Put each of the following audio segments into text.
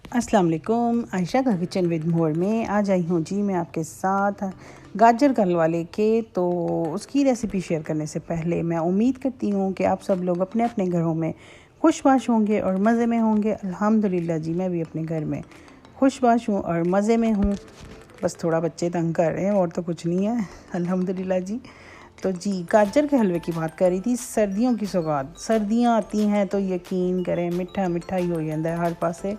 अस्सलाम वालेकुम। आयशा का किचन विद मोर में आज आई हूँ जी मैं आपके साथ गाजर का हलवा लेके। तो उसकी रेसिपी शेयर करने से पहले मैं उम्मीद करती हूँ कि आप सब लोग अपने अपने घरों में खुशबाश होंगे और मज़े में होंगे। अल्हम्दुलिल्लाह जी, मैं भी अपने घर में खुशबाश हूँ और मज़े में हूँ। बस थोड़ा बच्चे तंग कर रहे हैं और तो कुछ नहीं है, अल्हम्दुलिल्लाह जी। तो जी, गाजर के हलवे की बात कर रही थी। सर्दियों की सौगात, सर्दियाँ आती हैं तो यकीन करें मिठा मिठा ही हो जाता है हर पासे।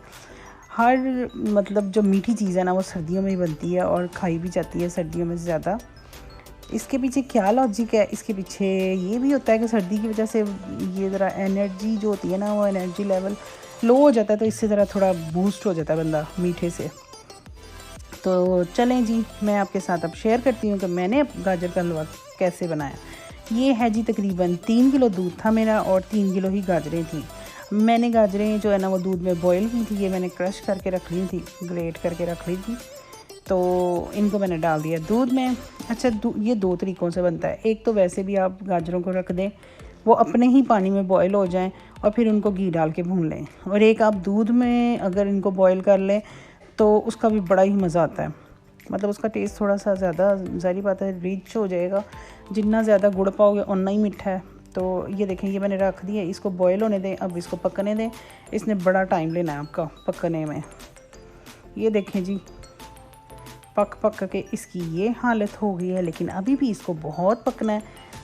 हर मतलब जो मीठी चीज़ है ना वो सर्दियों में ही बनती है और खाई भी जाती है सर्दियों में ज़्यादा। इसके पीछे क्या लॉजिक है? इसके पीछे ये भी होता है कि सर्दी की वजह से ये ज़रा एनर्जी जो होती है ना, वो एनर्जी लेवल लो हो जाता है, तो इससे ज़रा थोड़ा बूस्ट हो जाता है बंदा मीठे से। तो चलें जी, मैं आपके साथ अब शेयर करती हूँ कि मैंने गाजर का हलवा कैसे बनाया। ये है जी, तकरीबन 3 किलो दूध था मेरा और 3 किलो ही गाजरें थी। मैंने गाजरें जो है ना वो दूध में बॉईल की थी। ये मैंने क्रश करके रख ली थी, ग्रेट करके रख ली थी। तो इनको मैंने डाल दिया दूध में। अच्छा, ये 2 तरीक़ों से बनता है। एक तो वैसे भी आप गाजरों को रख दें, वो अपने ही पानी में बॉईल हो जाएं और फिर उनको घी डाल के भून लें। और एक आप दूध में अगर इनको बॉईल कर लें तो उसका भी बड़ा ही मज़ा आता है। मतलब उसका टेस्ट थोड़ा सा ज़्यादा, ज़ाहिर बात है, रिच हो जाएगा। जितना ज़्यादा गुड़ पाओगे उतना ही मीठा है। तो ये देखें, ये मैंने रख दिया, इसको बॉईल होने दें। अब इसको पकने दें। इसने बड़ा टाइम लेना है आपका पकने में। ये देखें जी, पक पक के इसकी ये हालत हो गई है, लेकिन अभी भी इसको बहुत पकना है,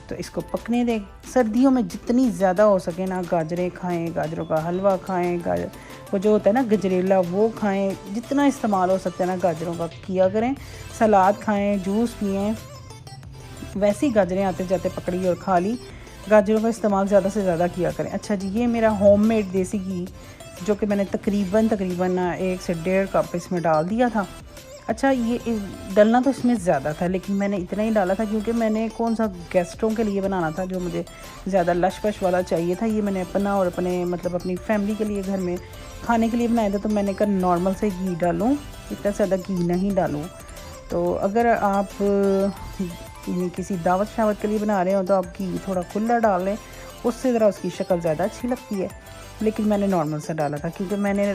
तो इसको पकने दें। सर्दियों में जितनी ज़्यादा हो सके ना गाजरें खाएं, गाजरों का हलवा खाएं, गाजर वो जो होता है ना गजरेला, वो खाएं। जितना इस्तेमाल हो सकता है ना गाजरों का किया करें। सलाद खाएं, जूस पिएं। वैसी गाजरें आते जाते पकड़ी और खा ली। गाजरों का इस्तेमाल ज़्यादा से ज़्यादा किया करें। अच्छा जी, ये मेरा होममेड देसी घी जो कि मैंने तकरीबन 1 से 1.5 कप इसमें डाल दिया था। अच्छा, ये डलना तो इसमें ज़्यादा था, लेकिन मैंने इतना ही डाला था क्योंकि मैंने कौन सा गेस्टों के लिए बनाना था जो मुझे ज़्यादा लश पश वाला चाहिए था। ये मैंने अपना और अपने मतलब अपनी फैमिली के लिए घर में खाने के लिए बनाया था। तो मैंने कहा नॉर्मल से घी डालूँ, इतना ज़्यादा घी नहीं डालूँ। तो अगर आप किसी दावत शावत के लिए बना रहे हो तो आप घी थोड़ा खुला डाल लें, उससे ज़रा उसकी शक्ल ज़्यादा अच्छी लगती है। लेकिन मैंने नॉर्मल सा डाला था क्योंकि मैंने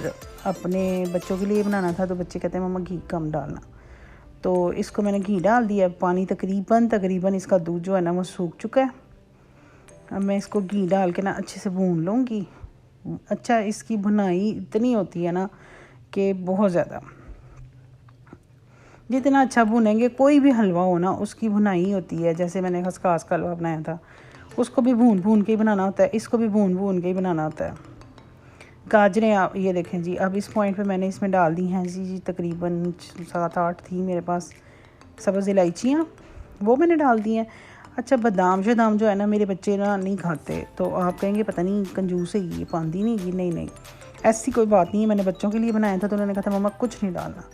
अपने बच्चों के लिए बनाना था। तो बच्चे कहते हैं मम्मा घी कम डालना। तो इसको मैंने घी डाल दिया। पानी तकरीबन इसका दूध जो है ना वो सूख चुका है। अब मैं इसको घी डाल के ना अच्छे से भून लूँगी। अच्छा, इसकी भुनाई इतनी होती है ना कि बहुत ज़्यादा, जितना अच्छा भुनेंगे कोई भी हलवा हो ना उसकी भुनाई होती है। जैसे मैंने खसखस का हलवा बनाया था, उसको भी भून भून के ही बनाना होता है, इसको भी भून भून के ही बनाना होता है। गाजरें आप ये देखें जी, अब इस पॉइंट पे मैंने इसमें डाल दी हैं जी तकरीबन 7-8 थी मेरे पास सब्ज़ इलायचियाँ, वो मैंने डाल दी हैं। अच्छा, बादाम शादाम जो है ना मेरे बच्चे ना नहीं खाते, तो आप कहेंगे पता नहीं कंजूस है ये, पांदी नहीं ये। नहीं, ऐसी कोई बात नहीं है। मैंने बच्चों के लिए बनाया था तो उन्होंने कहा था मम्मा कुछ नहीं डालना।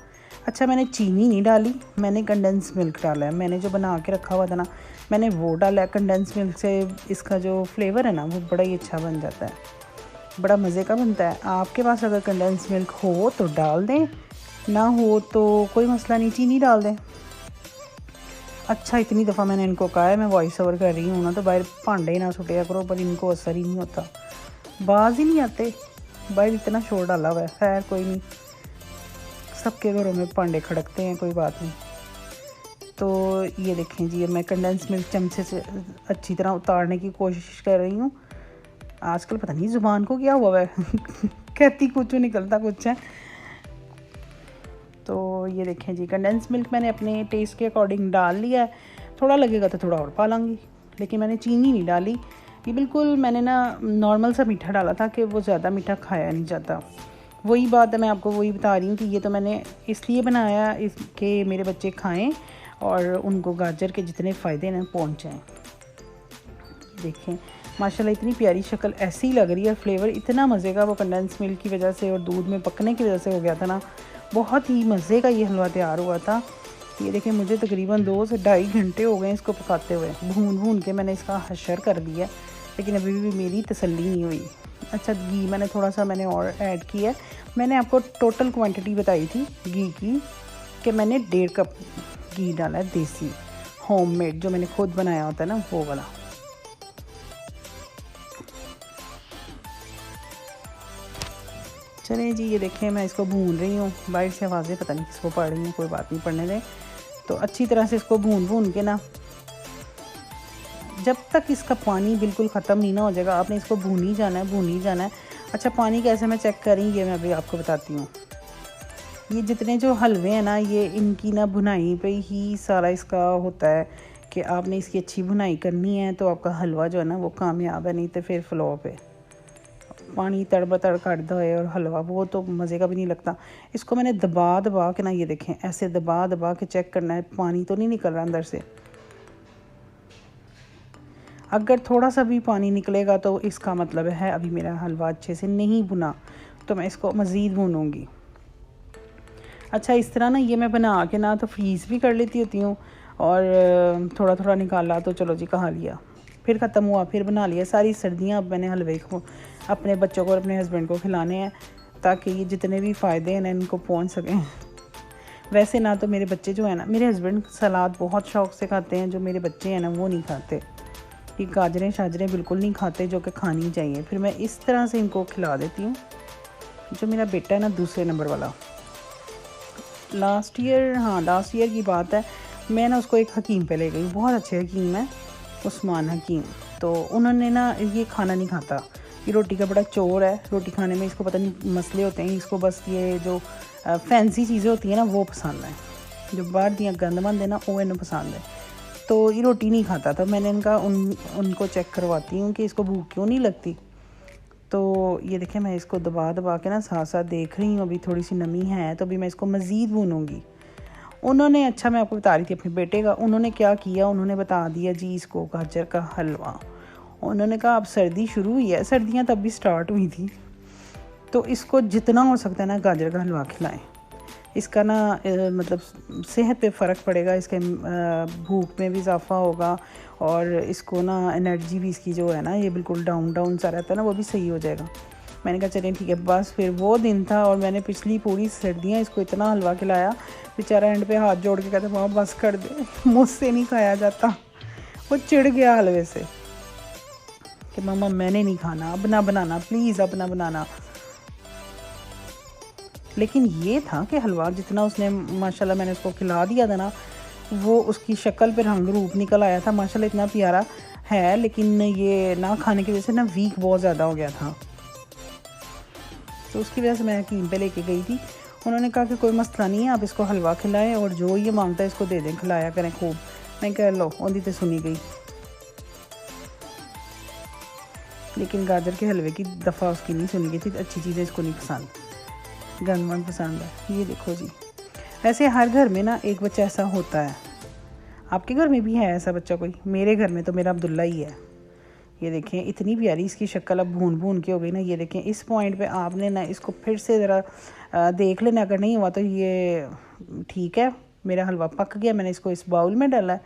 अच्छा, मैंने चीनी नहीं डाली, मैंने कंडेंस मिल्क डाला है। मैंने जो बना के रखा हुआ था ना, मैंने वो डाला है। कंडेंस मिल्क से इसका जो फ्लेवर है ना वो बड़ा ही अच्छा बन जाता है, बड़ा मज़े का बनता है। आपके पास अगर कंडेंस मिल्क हो तो डाल दें, ना हो तो कोई मसला नहीं, चीनी डाल दें। अच्छा, इतनी दफ़ा मैंने इनको कहा है, मैं वॉइस ओवर कर रही हूँ ना, तो बाहर भांडे ही ना सुटिया करो, पर इनको असर ही नहीं होता, बाज ही नहीं आते। बाहर इतना शोर डाला हुआ है। खैर कोई नहीं, सबके घरों में भांडे खड़कते हैं, कोई बात नहीं। तो ये देखें जी, अब मैं कंडेंस मिल्क चमचे से अच्छी तरह उतारने की कोशिश कर रही हूँ। आजकल पता नहीं ज़ुबान को क्या हुआ है कहती कुछ निकलता कुछ है। तो ये देखें जी, कंडेंस मिल्क मैंने अपने टेस्ट के अकॉर्डिंग डाल लिया है। थोड़ा लगेगा तो थोड़ा और पा लाँगी, लेकिन मैंने चीनी नहीं डाली। ये बिल्कुल मैंने ना नॉर्मल सा मीठा डाला था कि वो ज़्यादा मीठा खाया नहीं जाता। वही बात है, मैं आपको वही बता रही हूँ कि ये तो मैंने इसलिए बनाया कि मेरे बच्चे खाएं और उनको गाजर के जितने फ़ायदे ना पहुँचाएँ। देखें माशाल्लाह इतनी प्यारी शक्ल ऐसी लग रही है, फ्लेवर इतना मज़े का वो कंडेंस मिल्क की वजह से और दूध में पकने की वजह से हो गया था ना, बहुत ही मज़े का ये हलवा तैयार हुआ था। ये देखें, मुझे तकरीबन 2 से ढाई घंटे हो गए इसको पकाते हुए। भून भून के मैंने इसका हशर कर दिया, लेकिन अभी भी मेरी तसल्ली नहीं हुई। अच्छा, घी मैंने थोड़ा सा मैंने और ऐड किया। मैंने आपको टोटल क्वांटिटी बताई थी घी की कि मैंने 1.5 कप घी डाला है, देसी होममेड जो मैंने खुद बनाया होता है ना वो वाला। चलें जी, ये देखें मैं इसको भून रही हूँ। बाहर से आवाज़ें पता नहीं किसको पड़ रही हैं, कोई बात नहीं, पड़ने दें। तो अच्छी तरह से इसको भून के ना, जब तक इसका पानी बिल्कुल ख़त्म नहीं ना हो जाएगा, आपने इसको भून ही जाना है। अच्छा, पानी कैसे मैं चेक करी, ये मैं अभी आपको बताती हूँ। ये जितने जो हलवे हैं ना, ये इनकी ना भुनाई पे ही सारा इसका होता है कि आपने इसकी अच्छी भुनाई करनी है तो आपका हलवा जो है ना वो कामयाब है, नहीं तो फिर फ्लॉप है। पानी तड़बतड़ काटता है और हलवा वो तो मज़े का भी नहीं लगता। इसको मैंने दबा के ना, ये देखें ऐसे दबा के चेक करना है, पानी तो नहीं निकल रहा अंदर से। अगर थोड़ा सा भी पानी निकलेगा तो इसका मतलब है अभी मेरा हलवा अच्छे से नहीं भुना, तो मैं इसको मज़ीद भूनूंगी। अच्छा, इस तरह ना ये मैं बना के ना तो फ्रीज़ भी कर लेती होती हूँ, और थोड़ा थोड़ा निकाला तो चलो जी कहा लिया, फिर ख़त्म हुआ, फिर बना लिया। सारी सर्दियाँ अब मैंने हलवे को अपने बच्चों को और अपने हस्बैंड को खिलाने हैं, ताकि ये जितने भी फ़ायदे हैं ना इनको पहुँच सकें। वैसे ना तो मेरे बच्चे जो है ना, मेरे हस्बैंड सलाद बहुत शौक़ से खाते हैं, जो मेरे बच्चे हैं ना वो नहीं खाते। ये गाजरें शाजरें बिल्कुल नहीं खाते, जो कि खानी चाहिए। फिर मैं इस तरह से इनको खिला देती हूँ। जो मेरा बेटा है ना दूसरे नंबर वाला, लास्ट ईयर की बात है, मैं ना उसको एक हकीम पे ले गई, बहुत अच्छे हकीम है, उस्मान हकीम। तो उन्होंने ना ये खाना नहीं खाता, ये रोटी का बड़ा चोर है, रोटी खाने में इसको पता नहीं मसले होते हैं, इसको बस ये जो फैंसी चीज़ें होती हैं ना वो पसंद है, जो बाहर दियाँ गंदमंद है ना वो इन्हें पसंद है। तो ये रोटी नहीं खाता था। मैंने इनका उनको चेक करवाती हूँ कि इसको भूख क्यों नहीं लगती। तो ये देखें मैं इसको दबा के ना साथ साथ देख रही हूँ, अभी थोड़ी सी नमी है तो अभी मैं इसको मज़ीद भूनूंगी। उन्होंने, अच्छा मैं आपको बता रही थी अपने बेटे का, उन्होंने क्या किया, उन्होंने बता दिया जी इसको गाजर का हलवा। उन्होंने कहा अब सर्दी शुरू हुई है, सर्दियाँ तब भी स्टार्ट हुई थी, तो इसको जितना हो सकता है ना गाजर का हलवा खिलाएं। इसका ना मतलब सेहत पे फ़र्क पड़ेगा, इसके भूख में भी इजाफा होगा, और इसको ना एनर्जी भी इसकी जो है ना ये बिल्कुल डाउन सा रहता है ना, वो भी सही हो जाएगा। मैंने कहा चलें ठीक है। बस फिर वो दिन था, और मैंने पिछली पूरी सर्दियाँ इसको इतना हलवा खिलाया, बेचारा एंड पे हाथ जोड़ के कहता माँ बस कर दे, मुझसे नहीं खाया जाता। वो चिढ़ गया हलवे से कि मामा मैंने नहीं खाना, अब ना बनाना प्लीज़, अब ना बनाना। लेकिन ये था कि हलवा जितना उसने माशाल्लाह मैंने उसको खिला दिया था ना, वो उसकी शक्ल पे रंग रूप निकल आया था माशाल्लाह, इतना प्यारा है। लेकिन ये ना खाने की वजह से ना वीक बहुत ज़्यादा हो गया था, तो उसकी वजह से मैं हकीम पे लेके गई थी। उन्होंने कहा कि कोई मसला नहीं है, आप इसको हलवा खिलाएं और जो ये मांगता है इसको दे दें, खिलाया करें खूब। मैं कह लो ओंदी तो सुनी गई, लेकिन गाजर के हलवे की दफ़ा उसकी नहीं सुनी गई थी। अच्छी चीज़ें इसको नहीं पसंद, गंदमंद पसंद है। ये देखो जी, ऐसे हर घर में ना एक बच्चा ऐसा होता है। आपके घर में भी है ऐसा बच्चा कोई? मेरे घर में तो मेरा अब्दुल्ला ही है। ये देखें इतनी प्यारी इसकी शक्ल अब भून के हो गई ना। ये देखें इस पॉइंट पे आपने ना इसको फिर से ज़रा देख लेना, अगर नहीं हुआ तो ये ठीक है, मेरा हलवा पक गया। मैंने इसको इस बाउल में डाला है,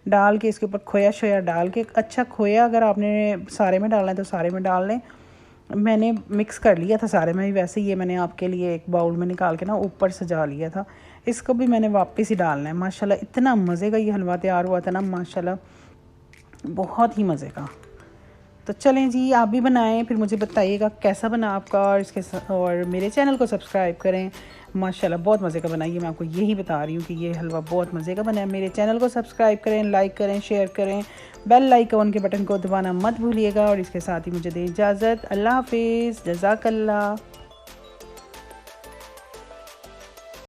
डाल के इसके ऊपर खोया शोया डाल के, अच्छा खोया अगर आपने सारे में डालना है तो सारे में डाल लें। मैंने मिक्स कर लिया था सारे में, वैसे ये मैंने आपके लिए एक बाउल में निकाल के ना ऊपर सजा लिया था। इसको भी मैंने वापस ही डालना है। माशाल्लाह इतना मज़े का ये हलवा तैयार हुआ था ना, माशाल्लाह बहुत ही मज़े का। तो चलें जी, आप भी बनाएं, फिर मुझे बताइएगा कैसा बना आपका, और मेरे चैनल को सब्सक्राइब करें। माशाल्लाह बहुत मज़े का बनाइए, मैं आपको यही बता रही हूँ कि ये हलवा बहुत मज़े का बना है। मेरे चैनल को सब्सक्राइब करें, लाइक करें, शेयर करें, बेल आइकॉन के बटन को दबाना मत भूलिएगा। और इसके साथ ही मुझे दें इजाज़त। अल्लाह हाफिज़, जज़ाकल्लाह।